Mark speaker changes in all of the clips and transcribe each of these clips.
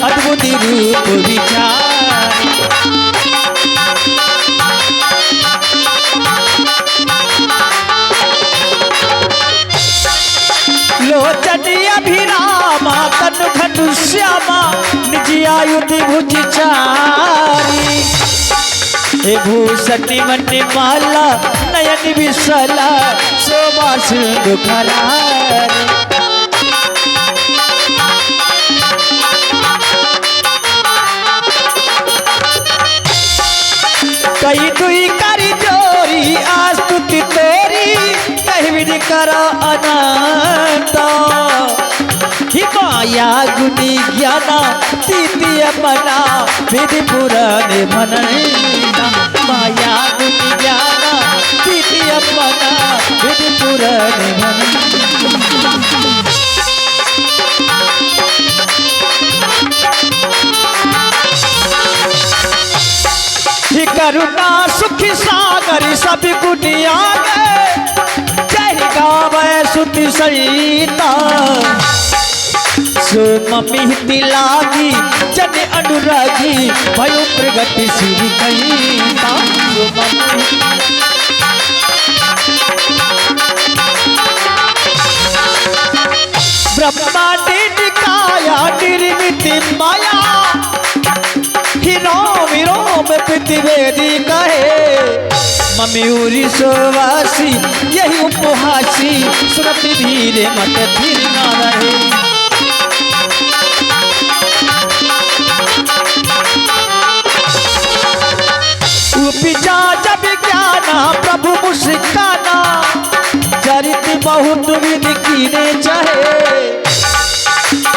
Speaker 1: अद्भुत रूप विचार। लोचन अभिरामा तनु घनु श्यामा निज आयुधि भुज चारी। हे भूषण मन माला नयन विशाला शोभा सिंधु खरारी। कई दुई करी जोरी आस्तुति तोरी कहविन कर अनंत। ही माया गुणी ज्ञाना तीतीय मना विधि पुराण मनना। माया गुणी ज्ञाना तीतीय मना विधि पुराण मनना। करुणा सुखी सागर सब गुनिया जय गावे सुति सईता। सो मम्मी तिलागी जन अनुरागी भयो प्रगति श्री कईता। सो मम्मी ब्रह्मांड काया निर्मित माया। रोम प्रतिवेदी कहे मम्मी सोवासी यही उपहासी सुनती धीरे मत धीर न रहे। उपजा जब ज्ञाना प्रभु मुस्काना चरित बहुत विधि कीने चाहे।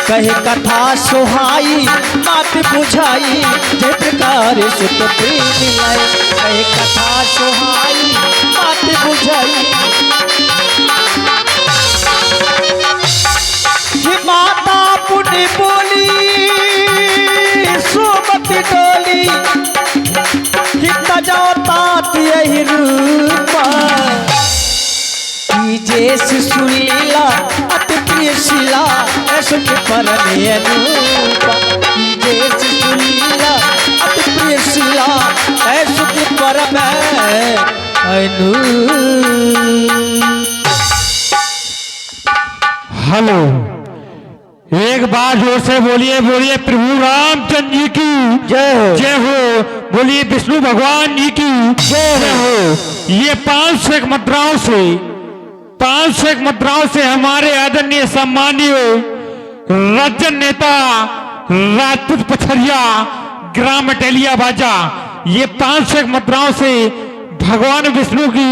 Speaker 1: कहे कथा सुहाई मात बुझाई जय प्रकार सुत प्रेम आए। कहे कथा सुहाई मात बुझाई माता पुण्य बोली सोमती डोली। कितना जाओ तात यही रूपा जैस सुलीला अति प्रिय शिला सुख परम अनुपा। जैस सुलीला अति प्रिय शिला सुख परम अनुपा।
Speaker 2: हेलो, एक बार जोर से बोलिए बोलिए प्रभु रामचंद्र जी की
Speaker 1: जय हो।
Speaker 2: जय हो। बोलिए विष्णु भगवान जी की जय हो। ये 501 मुद्राओं से हमारे आदरणीय सम्मानीय राज्य नेता राजपूत पछरिया ग्राम अटेलिया बाजा, ये 501 मुद्राओं से भगवान विष्णु की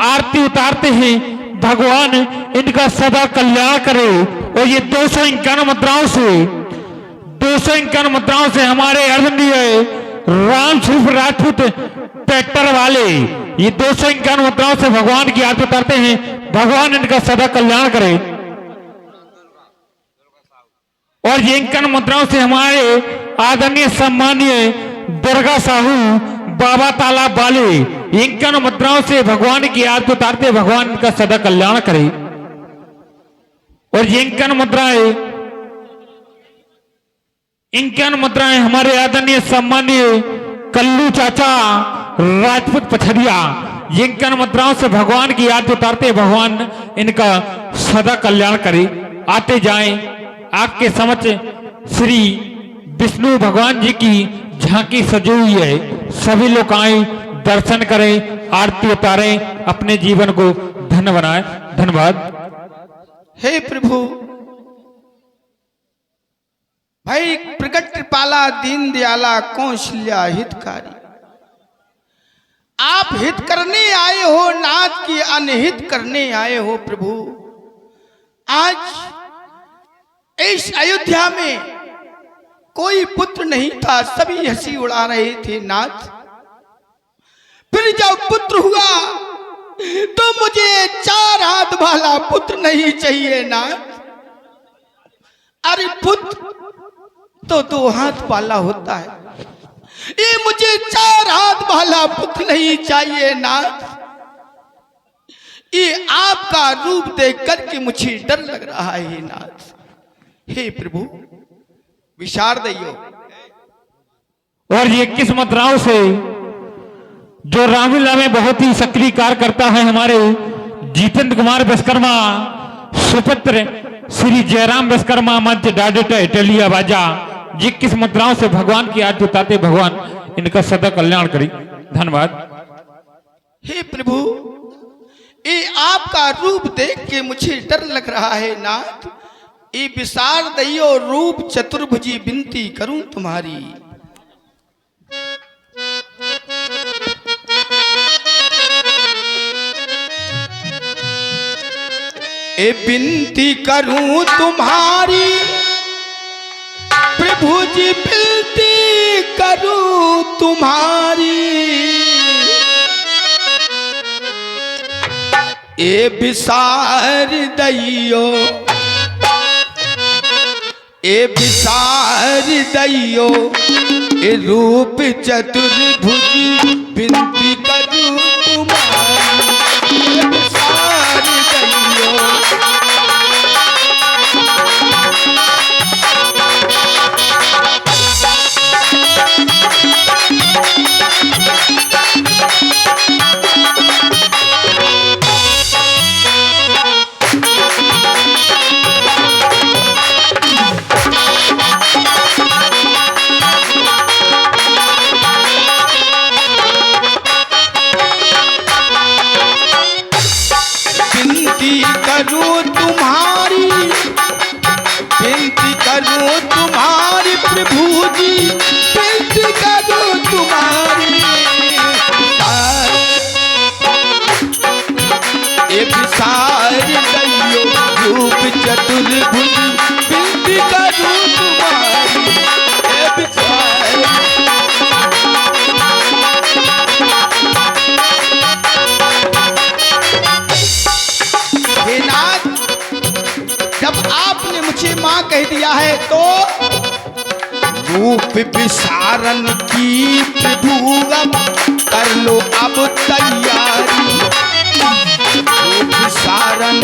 Speaker 2: आरती उतारते हैं। भगवान इनका सदा कल्याण करे। और ये 251 मुद्राओं से हमारे आदरणीय रामस्वरूप राजपूत ट्रैक्टर वाले, ये 251 मुद्राओं से भगवान की आरती उतारते हैं। भगवान इनका सदा कल्याण करे। और ये 51 मुद्राओं से हमारे आदरणीय सम्मानीय दुर्गा साहू बाबा तालाब वाले, 51 मुद्राओं से भगवान की आरती उतारते, भगवान इनका सदा कल्याण करे। और ये 51 मुद्राएं हमारे आदरणीय सम्मानीय कल्लू चाचा राजपूत पछरिया, 51 मुद्राओं से भगवान की याद उतारते, भगवान इनका सदा कल्याण करे। आते जाएं आपके समक्ष श्री विष्णु भगवान जी की झांकी सजी हुई है। सभी लोग आए, दर्शन करें, आरती उतारें, अपने जीवन को धन्य बनाएं। धन्यवाद।
Speaker 3: हे प्रभु, भाई प्रगट कृपाला दीन दयाला कौशल्या हितकारी, आप हित करने आए हो, नाथ की अनहित करने आए हो। प्रभु, आज इस अयोध्या में कोई पुत्र नहीं था, सभी हंसी उड़ा रहे थे नाथ। फिर जब पुत्र हुआ तो मुझे 4 हाथ वाला पुत्र नहीं चाहिए नाथ। अरे पुत्र तो 2 हाथ वाला होता है, ये मुझे 4 हाथ वाला पुत्र नहीं चाहिए नाथ। ये आपका रूप देख करके मुझे डर लग रहा है नाथ। हे प्रभु, विशार दैयो।
Speaker 2: और ये 21 मुद्राओं से जो रामलीला में बहुत ही सक्रिय कार्य करता है हमारे जितेंद्र कुमार विश्वकर्मा, सुपुत्र श्री जयराम विश्वकर्मा, मंच डाडेटा इटलिया बाजा, 21 मुद्राओं से भगवान की आरती उतारते भगवान इनका सदा कल्याण करी। धन्यवाद।
Speaker 3: हे प्रभु, ये आपका रूप देख के मुझे डर लग रहा है नाथ। ये विशार दैयो रूप चतुर्भुजी विनती करूं तुम्हारी। ए विनती करूं तुम्हारी प्रभु जी, विनती करूं तुम्हारी। ए विशार दैयो, ए विशार दैयो, ए रूप चतुर्भुजी विनती करूं तुम्हारी। ए विशार दैयो, करूं तुम्हारी, विनती करूं तुम्हारी प्रभु जी, विनती करूं तुम्हारी। ए विशार दैयो रूप चतुर्भुजी विनती करूं तुम्हारी। ए विशार, हे नाथ, जब आपने मुझे मां कह दिया है तो रूप विसारन की प्रभु अब कर लो अब तैयारी। रूप विसारन,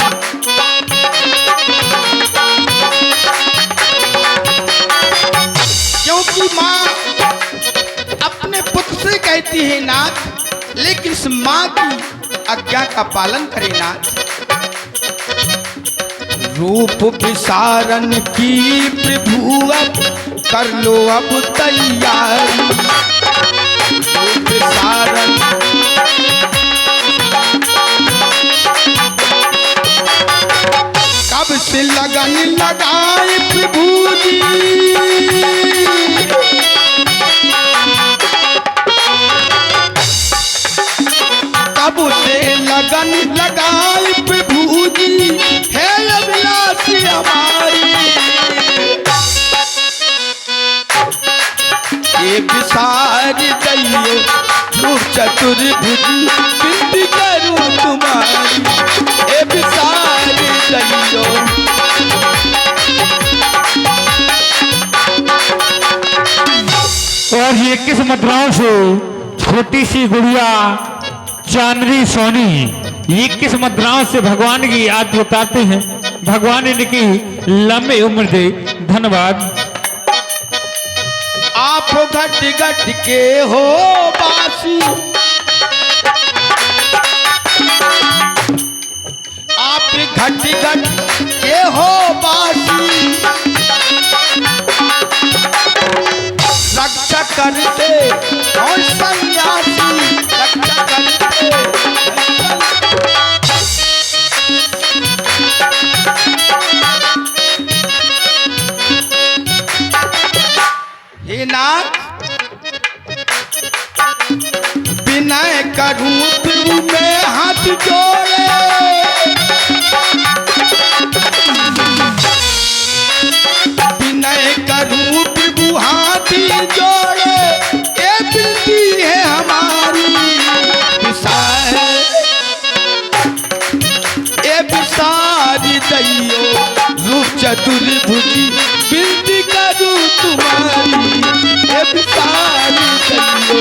Speaker 3: क्योंकि मां अपने पुत्र से कहती है नाथ, लेकिन इस मां की आज्ञा का पालन करे नाथ। रूप विसारन की प्रभु अब कर लो अब तैयारी। रूप विसारन, कब से लगन लगाए प्रभु जी, कब से लगन लगाए प्रभु जी, है अभिलाषी हमारी। ये विशार दैयो रूप चतुर्भुजी विनती करूं तुम्हारी। ए विशार दैयो,
Speaker 2: और ये 21 मुद्राओं से छोटी सी गुड़िया चांदनी सोनी, 21 मुद्राओं से भगवान की आरती उतारते हैं। भगवान इनकी लंबी उम्र दे। धन्यवाद।
Speaker 3: आप घट घट के हो बासी, आप घट घट के हो बासी। रक्षा करते और सन्यासी, रक्षा करते। हे नाथ, विनय करूं प्रभु में हाथ जोड़े। विनय करूं प्रभु हाथ जोड़े। ये विनती है हमारी। विशार, ये विशार दैयो रूप चतुर्भुजी विनती करूं तुम्हारी। ये विशार दैयो,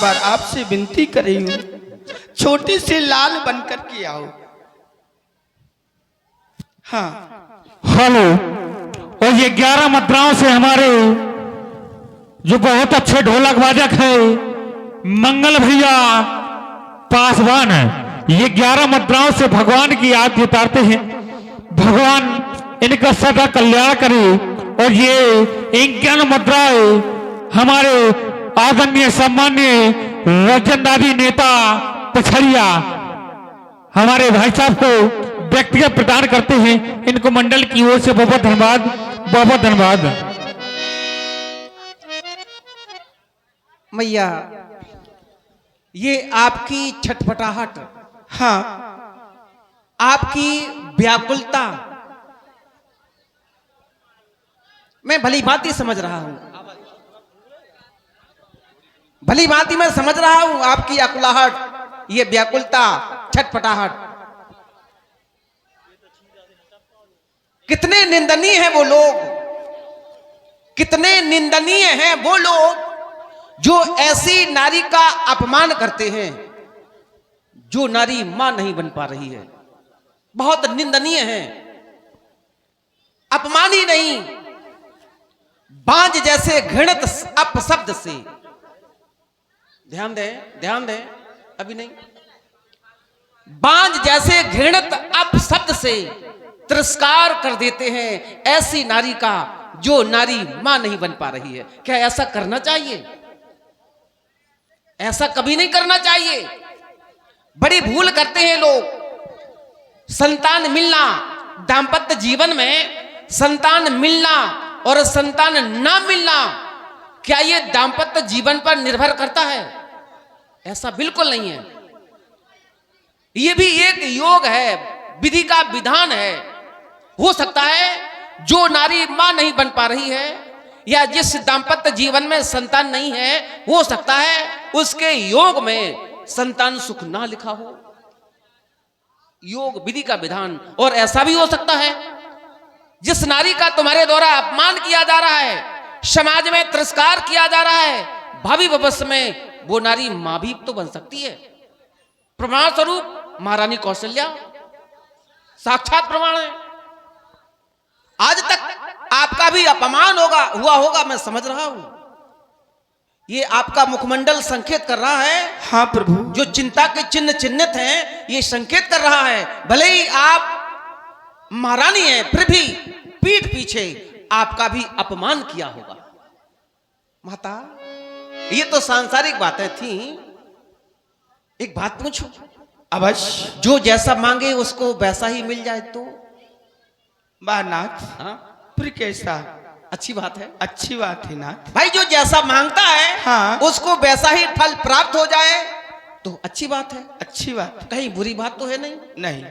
Speaker 3: बार आपसे विनती कर रही हूँ, छोटे से लाल बनकर के आओ। हाँ
Speaker 2: हेलो। और ये 11 मुद्राओं से हमारे जो बहुत अच्छे ढोलक वादक है मंगल भैया पासवान है, ये 11 मुद्राओं से भगवान की याद उतारते हैं। भगवान इनका सदा कल्याण करे। और ये 51 मुद्राएं हमारे आदरणीय सम्मान्य रजनदारी नेता पछड़िया हमारे भाई साहब को व्यक्तिगत प्रदान करते हैं। इनको मंडल की ओर से बहुत धन्यवाद, बहुत धन्यवाद।
Speaker 4: मैया, ये आपकी छटपटाहट,
Speaker 3: हाँ
Speaker 4: आपकी व्याकुलता मैं भली भांति समझ रहा हूं, भली भांति मैं समझ रहा हूं आपकी आकुलाहट, ये व्याकुलता, छटपटाहट। कितने निंदनीय हैं वो लोग, कितने निंदनीय हैं वो लोग जो ऐसी नारी का अपमान करते हैं जो नारी मां नहीं बन पा रही है। बहुत निंदनीय है, अपमान ही नहीं, बांझ जैसे घृणित अपशब्द से, ध्यान दें, ध्यान दें, अभी नहीं, बांझ जैसे घृणित अपशब्द से तिरस्कार कर देते हैं ऐसी नारी का जो नारी मां नहीं बन पा रही है। क्या ऐसा करना चाहिए? ऐसा कभी नहीं करना चाहिए। बड़ी भूल करते हैं लोग। संतान मिलना, दाम्पत्य जीवन में संतान मिलना और संतान ना मिलना, क्या यह दाम्पत्य जीवन पर निर्भर करता है? ऐसा बिल्कुल नहीं है। यह भी एक योग है, विधि का विधान है। हो सकता है जो नारी मां नहीं बन पा रही है या जिस दाम्पत्य जीवन में संतान नहीं है, हो सकता है उसके योग में संतान सुख ना लिखा हो। योग विधि का विधान। और ऐसा भी हो सकता है जिस नारी का तुम्हारे द्वारा अपमान किया जा रहा है, समाज में तिरस्कार किया जा रहा है, भावी भविष्य में वो नारी मां भी तो बन सकती है। प्रमाण स्वरूप महारानी कौशल्या साक्षात प्रमाण है। आज तक आपका भी अपमान हुआ होगा, मैं समझ रहा हूं। ये आपका मुखमंडल संकेत कर रहा है।
Speaker 3: हाँ प्रभु,
Speaker 4: जो चिंता के चिन्ह चिन्हित हैं, ये संकेत कर रहा है। भले ही आप महारानी हैं, फिर भी पीठ पीछे आपका भी अपमान किया होगा। माता, ये तो सांसारिक बातें थी। एक बात पूछूं?
Speaker 3: अवश्य।
Speaker 4: जो जैसा मांगे उसको वैसा ही मिल जाए तो?
Speaker 3: वाह नाथ,
Speaker 4: हाँ,
Speaker 3: फिर कैसा?
Speaker 4: अच्छी बात है।
Speaker 3: अच्छी बात है नाथ।
Speaker 4: भाई जो जैसा मांगता है,
Speaker 3: हाँ,
Speaker 4: उसको वैसा ही फल प्राप्त हो जाए तो अच्छी बात है।
Speaker 3: अच्छी बात।
Speaker 4: कहीं बुरी बात तो है नहीं?
Speaker 3: नहीं।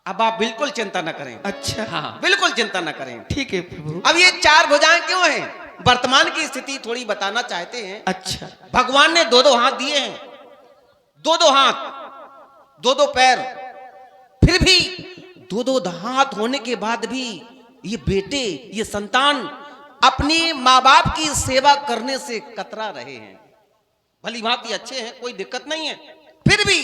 Speaker 4: अब आप बिल्कुल चिंता न करें।
Speaker 3: अच्छा,
Speaker 4: हाँ, बिल्कुल चिंता न करें।
Speaker 3: ठीक है प्रभु।
Speaker 4: अब ये 4 भुजाएं क्यों हैं? वर्तमान की स्थिति थोड़ी बताना चाहते हैं।
Speaker 3: अच्छा,
Speaker 4: भगवान ने 2-2 हाथ दिए हैं, 2-2 हाथ, 2-2 पैर, फिर भी 2-2 हाथ होने के बाद भी ये बेटे, ये संतान अपनी माँ बाप की सेवा करने से कतरा रहे हैं। भली भांति अच्छे हैं, कोई दिक्कत नहीं है, फिर भी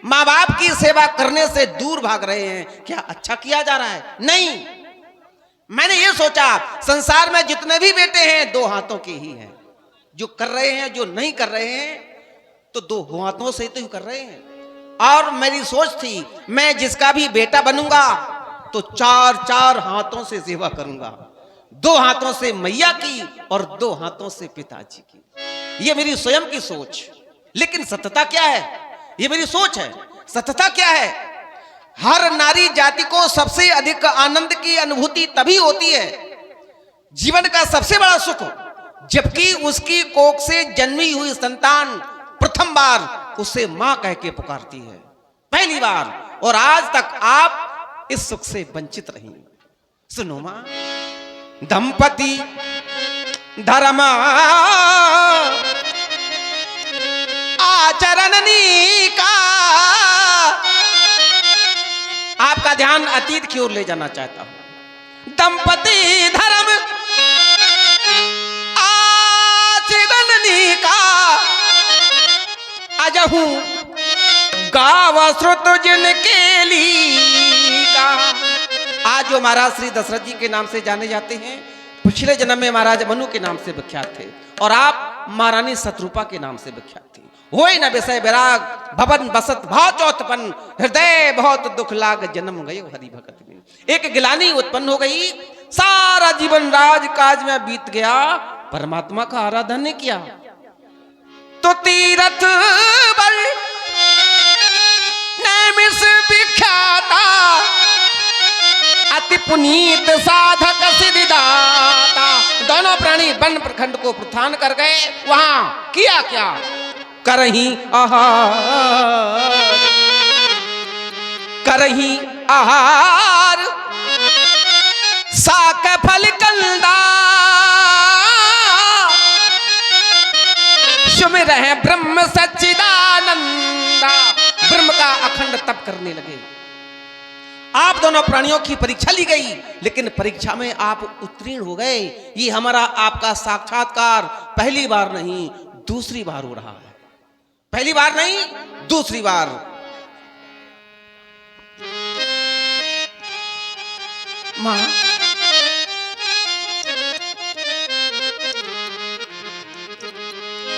Speaker 4: माँ बाप की सेवा करने से दूर भाग रहे हैं। क्या अच्छा किया जा रहा है? नहीं। मैंने ये सोचा संसार में जितने भी बेटे हैं 2 हाथों के ही हैं। जो कर रहे हैं, जो नहीं कर रहे हैं तो 2 हाथों से तो कर रहे हैं। और मेरी सोच थी मैं जिसका भी बेटा बनूंगा तो 4-4 हाथों से सेवा करूंगा। 2 हाथों से मैया की और 2 हाथों से पिताजी की। ये मेरी स्वयं की सोच। लेकिन सत्यता क्या है? ये मेरी सोच है। सत्यता क्या है? हर नारी जाति को सबसे अधिक आनंद की अनुभूति तभी होती है, जीवन का सबसे बड़ा सुख, जबकि उसकी कोख से जन्मी हुई संतान प्रथम बार उसे मां कह के पुकारती है, पहली बार। और आज तक आप इस सुख से वंचित रही। सुनो मां, दंपति धर्म आचरणनी का। आपका ध्यान अतीत की ओर ले जाना चाहता हूं। दंपति धर्म आचरणनी का कहूँ गाव श्रुत जिनके लीका। आज जो महाराज श्री दशरथ जी के नाम से जाने जाते हैं, पिछले जन्म में महाराज मनु के नाम से विख्यात थे और आप महारानी शत्रुपा के नाम से विख्यात थी। होय न विषय विराग भवन बसत भाव चौथपन, हृदय बहुत दुख लाग जन्म गए हरि भगत में। एक गिलानी उत्पन्न हो गई, सारा जीवन राज काज में बीत गया, परमात्मा का आराधन ने किया तो तीरथ बल नैमिष विख्याता, अति पुनीत साधक सिद्धिदाता। दोनों प्राणी वन प्रखंड को प्रस्थान कर गए। वहां किया क्या? करही आहार, करही आहार साक फल कंदा, सुमिर है ब्रह्म सच्चिदानंदा। ब्रह्म का अखंड तप करने लगे। आप दोनों प्राणियों की परीक्षा ली गई, लेकिन परीक्षा में आप उत्तीर्ण हो गए। ये हमारा आपका साक्षात्कार पहली बार नहीं दूसरी बार हो रहा है। पहली बार नहीं दूसरी बार। मां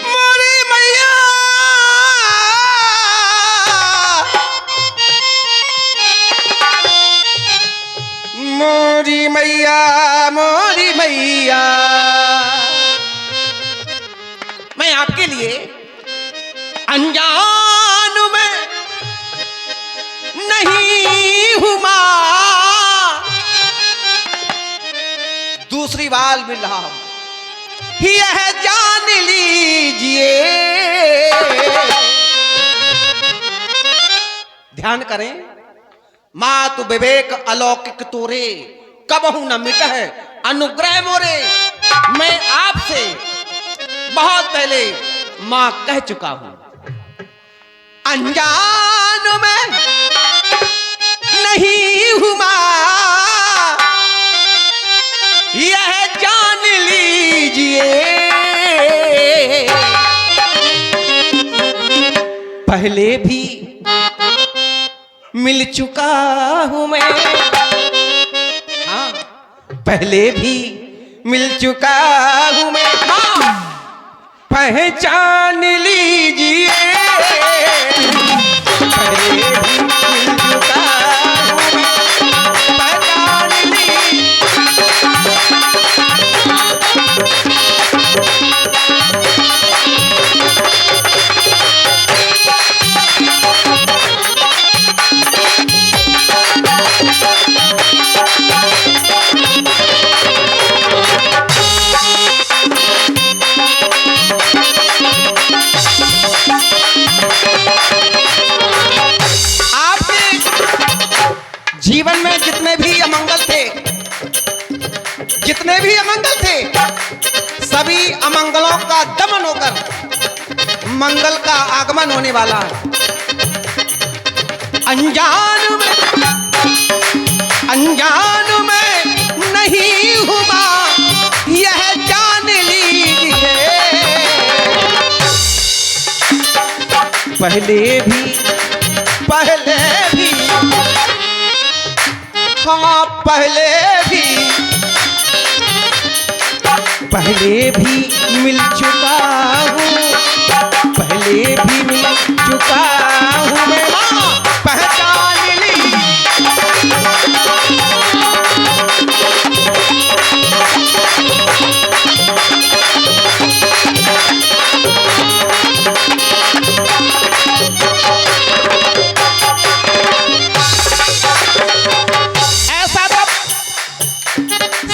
Speaker 4: मोरी मैया, मोरी मैया, मोरी मैया, मैं आपके लिए अनजान में नहीं हूं मां। दूसरी बार मिल रहा हूं, यह जान लीजिए। ध्यान करें, मातु विवेक अलौकिक तोरे, कबहू न मिट है अनुग्रह मोरे। मैं आपसे बहुत पहले मां कह चुका हूं, अनजान में नहीं हूं मां, यह जान लीजिए। पहले भी मिल चुका हूं मैं, हाँ पहले भी मिल चुका हूं मैं मां, पहचान लीजिए। पहले भी मिल चुका हूं मैं, पहचान लीजिए। जीवन में जितने भी अमंगल थे, जितने भी अमंगल थे, सभी अमंगलों का दमन होकर मंगल का आगमन होने वाला है। अनजान में नहीं हूं मां, यह जान लीजिए। पहले भी हाँ पहले भी मिल चुका हूँ, पहले भी मिल चुका हूँ मैं मां, पहचान ली।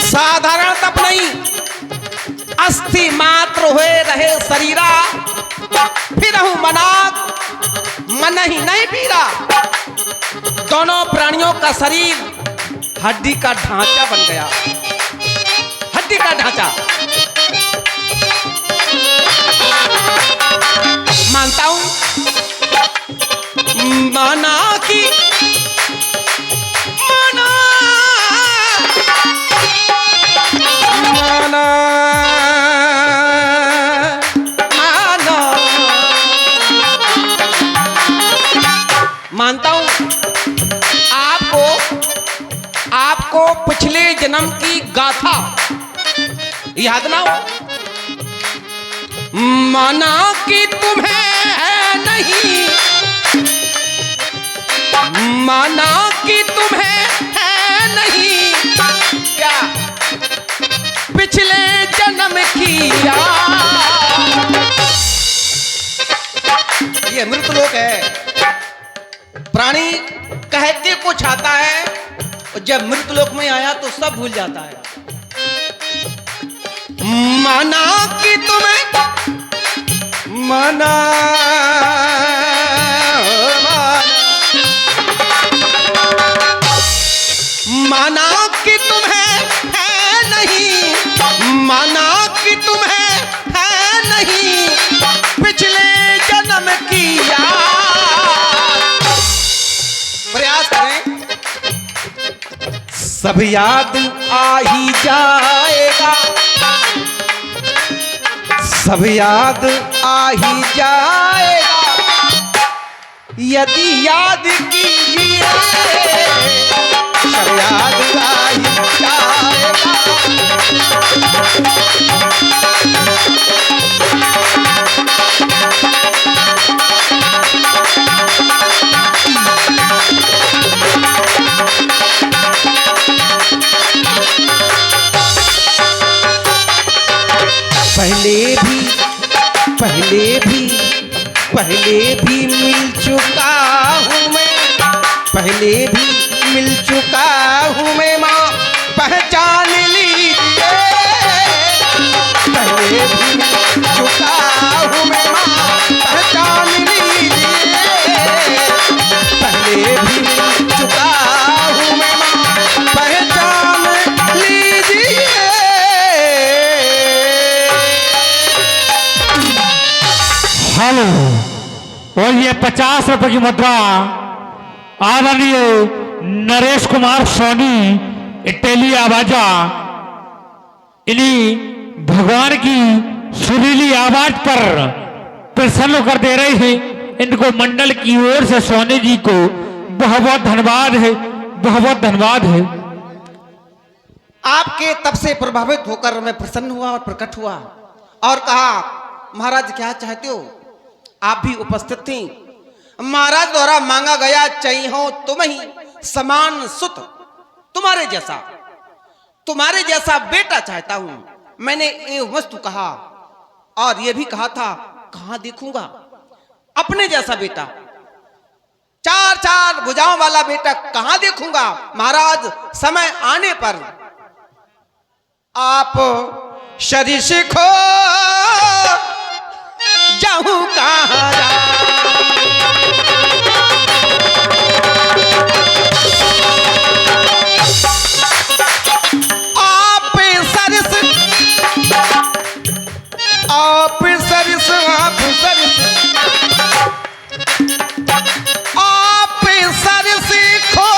Speaker 4: साधारण तप नहीं, अस्थि मात्र हुए रहे शरीरा, फिर हूं मनाक मन ही नहीं पीरा। दोनों प्राणियों का शरीर हड्डी का ढांचा बन गया, हड्डी का ढांचा। मानता हूं माना कि आपको पिछले जन्म की गाथा याद ना हो? माना कि तुम्हें नहीं, माना कि तुम्हें है नहीं क्या पिछले जन्म की याद। ये मृत लोक है। प्राणी कहते कुछ आता है और जब मृत लोक में आया तो सब भूल जाता है। माना कि तुम्हें, माना माना कि तुम्हें है नहीं, माना कि तुम्हें है नहीं पिछले जन्म की याद। प्रयास करें। सब याद आ ही जाएगा, सब याद आ ही जाएगा यदि याद कीजिए, सब याद आ ही जाएगा। पहले भी मिल चुका हूँ मैं, पहले भी मिल चुका हूँ मैं माँ पहचान लीजिए। पहले भी मिल चुका हूँ मैं माँ पहचान लीजिए। पहले भी मिल चुका हूँ मैं माँ पहचान लीजिए।
Speaker 2: हेलो, और ये 50 रुपए की मुद्रा आदरणीय नरेश कुमार सोनी इटली आवाजा, इन्हीं भगवान की सुरीली आवाज पर प्रसन्न कर दे रहे हैं। इनको मंडल की ओर से सोनी जी को बहुत बहुत धन्यवाद है, बहुत बहुत धन्यवाद है।
Speaker 4: आपके तब से प्रभावित होकर मैं प्रसन्न हुआ और प्रकट हुआ और कहा महाराज क्या चाहते हो। आप भी उपस्थित थी। महाराज द्वारा मांगा गया चाहिए तुम ही समान सुत, तुम्हारे जैसा बेटा चाहता हूं। मैंने ये वस्तु कहा और यह भी कहा था कहां देखूंगा अपने जैसा बेटा, चार चार भुजाओं वाला बेटा कहां देखूंगा। महाराज समय आने पर आप शरीर खो जाऊं कहां आप सरस खो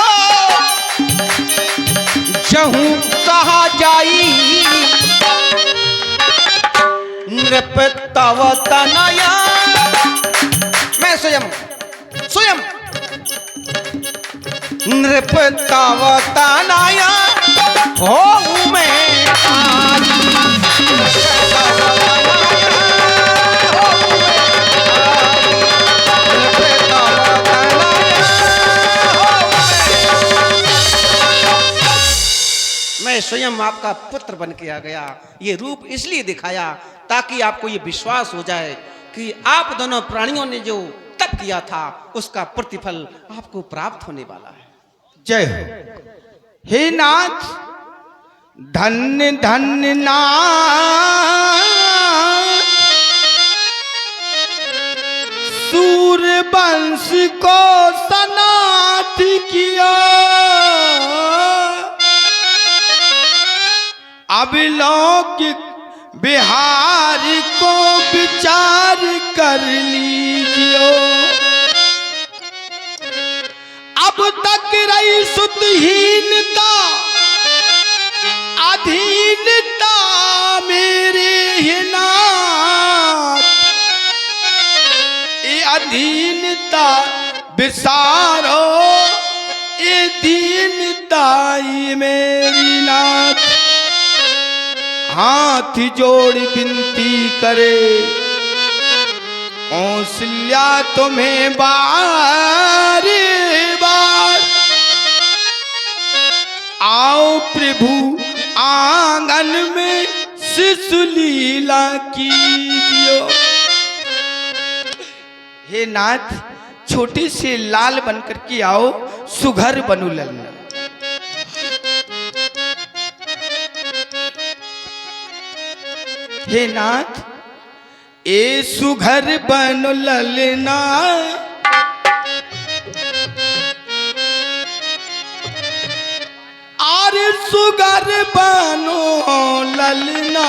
Speaker 4: जाऊं कहां जाई नृपतव तनया। मैं स्वयं नृपतव तनया हो मैं आज। मैं स्वयं आपका पुत्र बन के आ गया। ये रूप इसलिए दिखाया ताकि आपको ये विश्वास हो जाए कि आप दोनों प्राणियों ने जो तप किया था उसका प्रतिफल आपको प्राप्त होने वाला है।
Speaker 3: जय हो। हे नाथ, धन्य धन्य नाथ, सूर्य वंश को सनाथ किया। अब लौकिक बिहार को विचार कर लीजिए। अब तक रही सुतहीनता अधीनता मेरे ही नाथ, ये अधीनता विसारो हाथ जोड़ विनती करे, कौशल्या तुम्हें बार बार आओ प्रभु आंगन में शिशु लीला कीजियो। हे नाथ, छोटे से लाल बनकर के आओ, सुघर बनु ललना। हे नाथ, ए सुघर बनु ललना, आरे सुघर बनु ललना,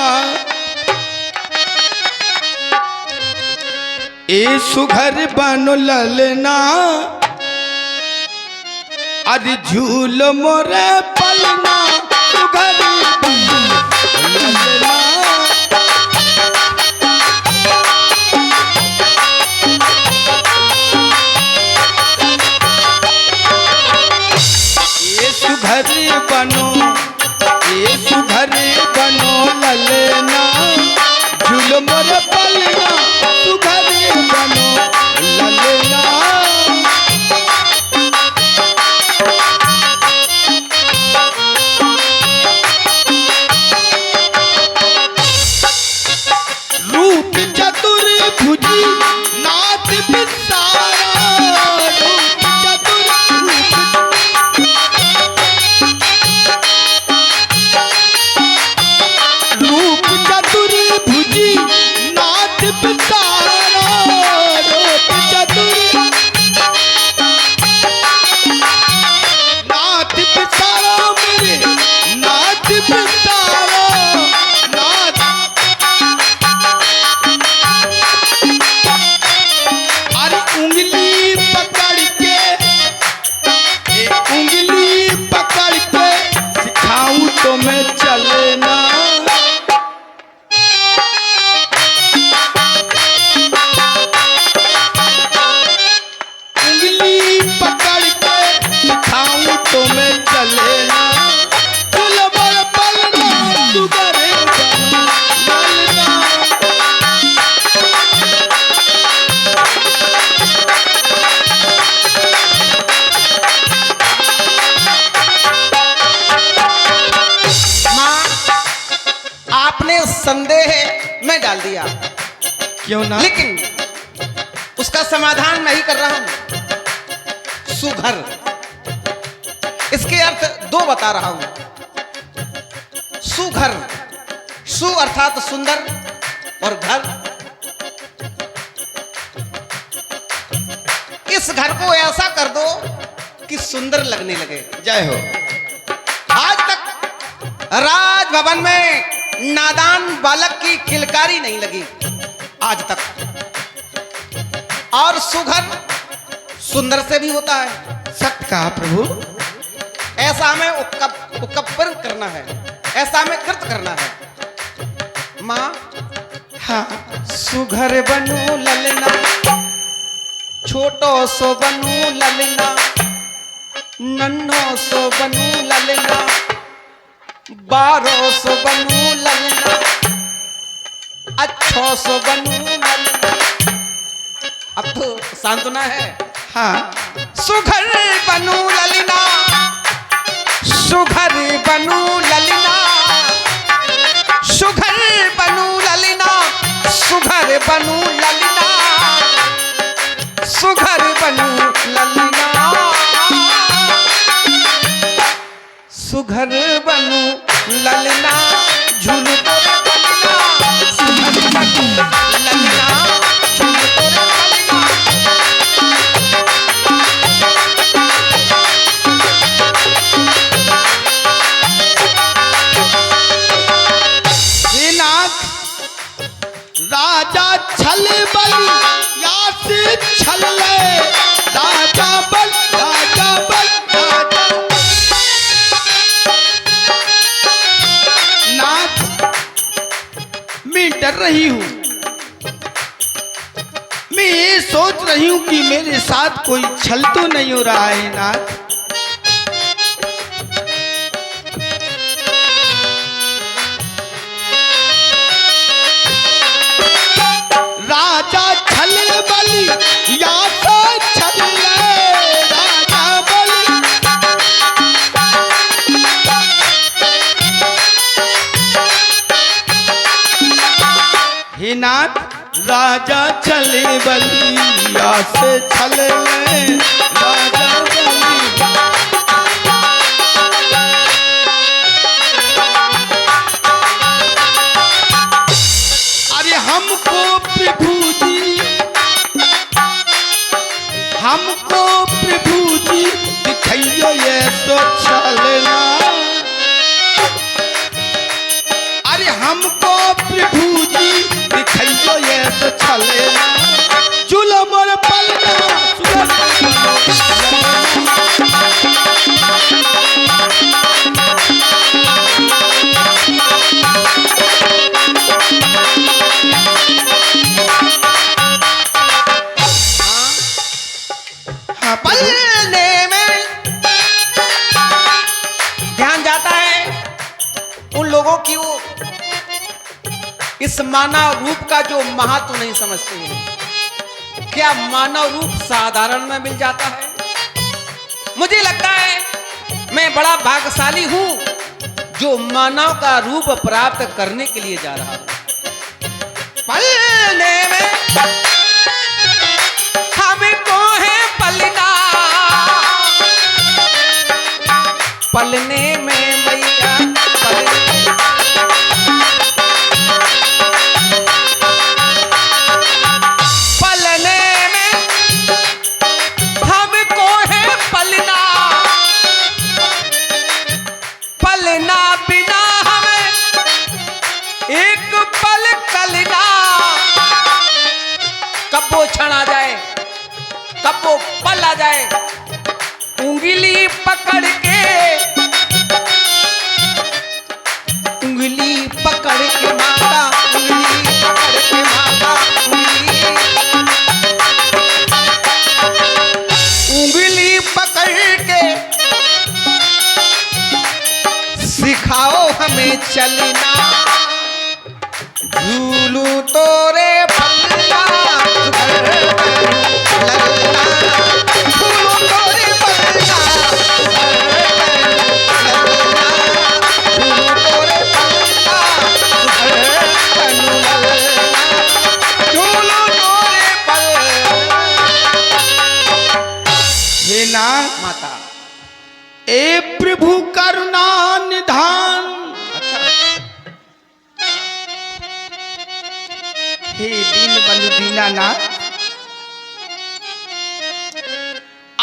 Speaker 3: ए सुघर बनु ललना, अरे झूल मोरे पलना, सुघर बनु ललना। सुघर बनो, ये सुघर बनो ललना, झूल मोर पलना, सुघर बनो ललना। रूप चतुर्भुजी नाथ विसारा, रूप चतुर्भुज चतुर्भुजी नाथ विसारा, रूप चतुर नाथ विसारा, मेरे नाथ विसारा, नाथ। अरे उंगली पकड़ के, उंगली पकड़ के सिखाऊं तो मैं चलना, तो मैं चलेना, चल बड़ पलना, सुघर बनु ललना।
Speaker 4: माँ, आपने संदेह में डाल दिया,
Speaker 3: क्यों ना?
Speaker 4: लेकिन उसका समाधान मैं ही कर रहा हूं। सुघर, इसके अर्थ दो बता रहा हूं। सुघर, सु अर्थात सुंदर, और घर, इस घर को ऐसा कर दो कि सुंदर लगने लगे।
Speaker 3: जय हो।
Speaker 4: आज तक राजभवन में नादान बालक की किलकारी नहीं लगी, आज तक। और सुघर सुंदर से भी होता है।
Speaker 3: सत्य कहा प्रभु।
Speaker 4: ऐसा हमें उकप्पर करना है, ऐसा हमें कृत करना है। माँ,
Speaker 3: हाँ,
Speaker 4: सुघर बनू ललना, छोटो सो बनू ललना, नन्हो सो बनू ललना, 12 सो बनू ललना, अच्छो सो बनू ललना। अब तो सांत्वना है।
Speaker 3: हाँ,
Speaker 4: सुघर बनू ललना, सुघर बनू ललना, सुघर बनू ललना, सुघर बनू ललना, सुघर बनू ललना, सुघर बनू ललना, झूल तोरे पलना, सुघर बनू ललना, झूल तोरे पलना।
Speaker 3: राजा छल बल या से छल ले, राजा बल, राजा बल, राजा। नाथ, मैं डर रही हूँ, मैं ये सोच रही हूँ कि मेरे साथ कोई छल तो नहीं हो रहा है नाथ। राजा चले बलिया से चले राजा चले। अरे हमको प्रभु जी दिखाइयो ये तो चलना। अरे हमको प्रभु जी दिखाइयो ये तो चलना। जुलम और पलना
Speaker 4: पलने में ध्यान जाता है उन लोगों की वो इस मानव रूप का जो महत्व नहीं समझते हैं। क्या मानव रूप साधारण में मिल जाता है? मुझे लगता है मैं बड़ा भाग्यशाली हूं जो मानव का रूप प्राप्त करने के लिए जा रहा हूं। पलने में हमको है पलना, पलने में मैया पलने में हमको है पलना, पलना बिना हमें एक पल कलना। कब वो क्षण आ जाए, कब वो पल आ जाए, उंगली पकड़ के, उंगली पकड़ के माता, उंगली पकड़ के माता, उंगली पकड़ के सिखाओ हमें चलना। झूलू तोरे पल्ला लल्ला, झूलू तोरे पल्ला लल्ला, झूलू तोरे पल्ला लल्ला, झूलू तोरे पल्ला।
Speaker 3: हे नाथ
Speaker 4: माता
Speaker 3: ए प्रभु करुणा निधान। हे दीन बंधु दीनानाथ,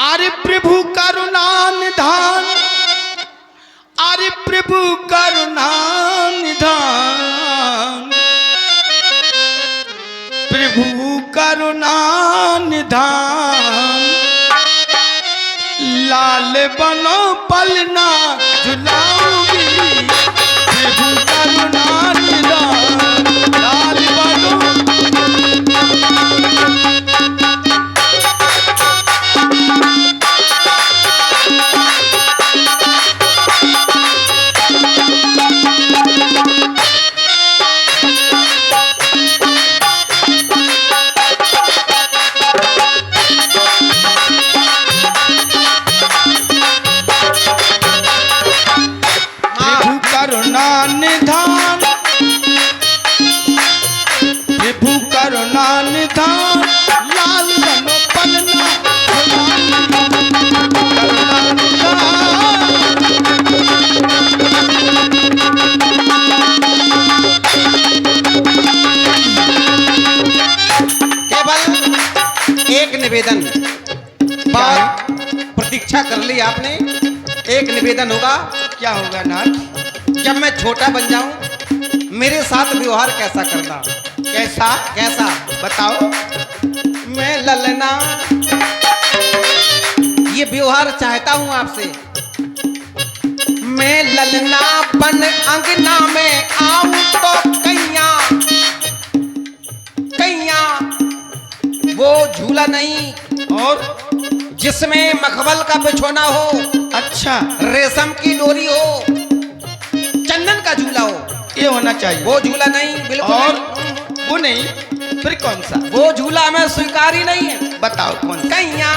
Speaker 3: अरे प्रभु करुणा निधान, अरे प्रभु करुणा निधान, प्रभु करुणा निधान। लाल बनो पलना झुलाऊंगी, प्रभु करुणा निधान। लाल बनो करुणा निधान, प्रभु करुणा निधान। लाल बनो पलना करुणा निधान।
Speaker 4: केवल एक निवेदन, बात प्रतीक्षा कर ली आपने। एक निवेदन होगा।
Speaker 3: क्या होगा नाथ?
Speaker 4: जब मैं छोटा बन जाऊं मेरे साथ व्यवहार कैसा करना?
Speaker 3: कैसा
Speaker 4: कैसा
Speaker 3: बताओ?
Speaker 4: मैं ललना ये व्यवहार चाहता हूं आपसे। मैं ललना बन अंगना में आऊं तो कैया कैया वो झूला नहीं
Speaker 3: और
Speaker 4: जिसमें मखमल का बिछोना हो,
Speaker 3: अच्छा
Speaker 4: रेशम की डोरी हो, चंदन का झूला हो,
Speaker 3: ये होना चाहिए।
Speaker 4: वो झूला नहीं, बिल्कुल
Speaker 3: और
Speaker 4: नहीं।
Speaker 3: वो नहीं, फिर कौन सा?
Speaker 4: वो झूला में स्वीकार ही नहीं है।
Speaker 3: बताओ कौन सा?
Speaker 4: कैया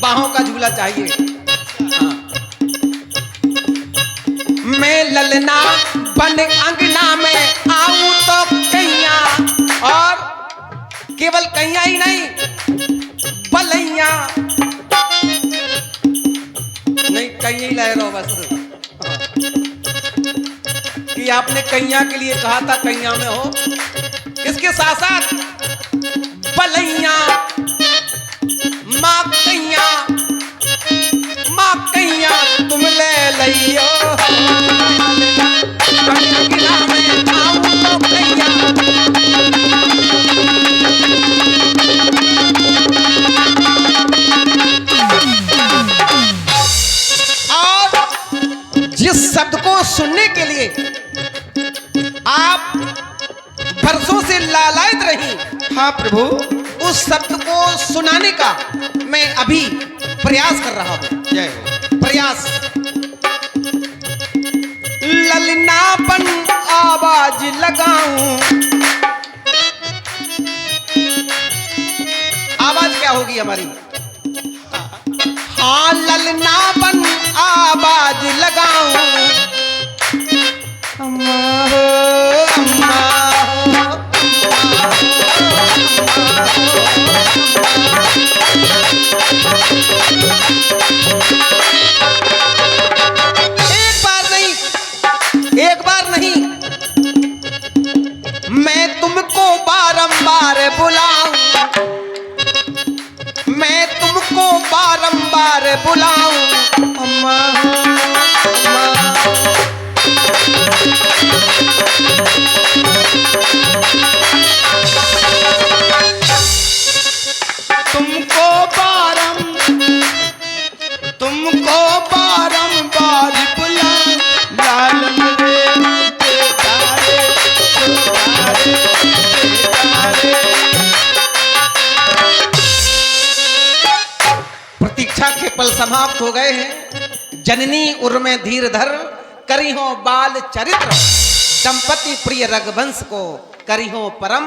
Speaker 4: बाहों का झूला चाहिए। हाँ। मैं ललना बन अंगना में आऊं तो कैया और केवल कैया ही नहीं, बलैया नहीं, कैया ही लाए रहो बस। कि आपने कैया के लिए कहा था, कैया में हो। इसके साथ साथ बलैया, माँ कैया, माँ कैया तुम ले लियो, जिस शब्द को सुनने के लिए आप बरसों से लालायित रही,
Speaker 3: हाँ प्रभु,
Speaker 4: उस शब्द को सुनाने का मैं अभी प्रयास कर रहा हूं।
Speaker 3: जय हो।
Speaker 4: प्रयास। ललनापन आवाज लगाऊं, आवाज क्या होगी हमारी? हाँ, ललनापन आवाज लगाऊं, अम्मा हो, अम्मा हो, एक बार नहीं, मैं तुमको बारंबार बुलाऊं, मैं तुमको बारंबार बुलाऊं, अम्मा अम्मा।
Speaker 3: तुमको बारंबार बुलाऊं, लालन रे बेटारे, बेटारे, बेटारे।
Speaker 4: प्रतीक्षा के पल समाप्त हो गए हैं। जननी उर्मे धीर धर, करी हो बाल चरित्र, दंपति प्रिय रघुवंश को करी हो परम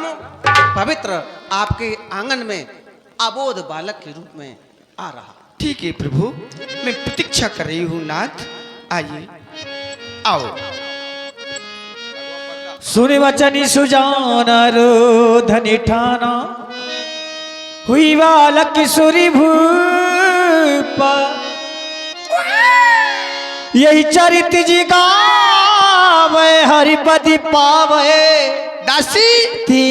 Speaker 4: पवित्र। आपके आंगन में अबोध बालक के रूप में आ रहा।
Speaker 3: ठीक है प्रभु, मैं प्रतीक्षा कर रही हूँ नाथ, आइए, आओ।
Speaker 1: सुनि वचन सुजाना रोधनि ठाना, हुई बालक किशोरी भूपा, यही चरित जी गावे हरिपति पावे,
Speaker 3: दासी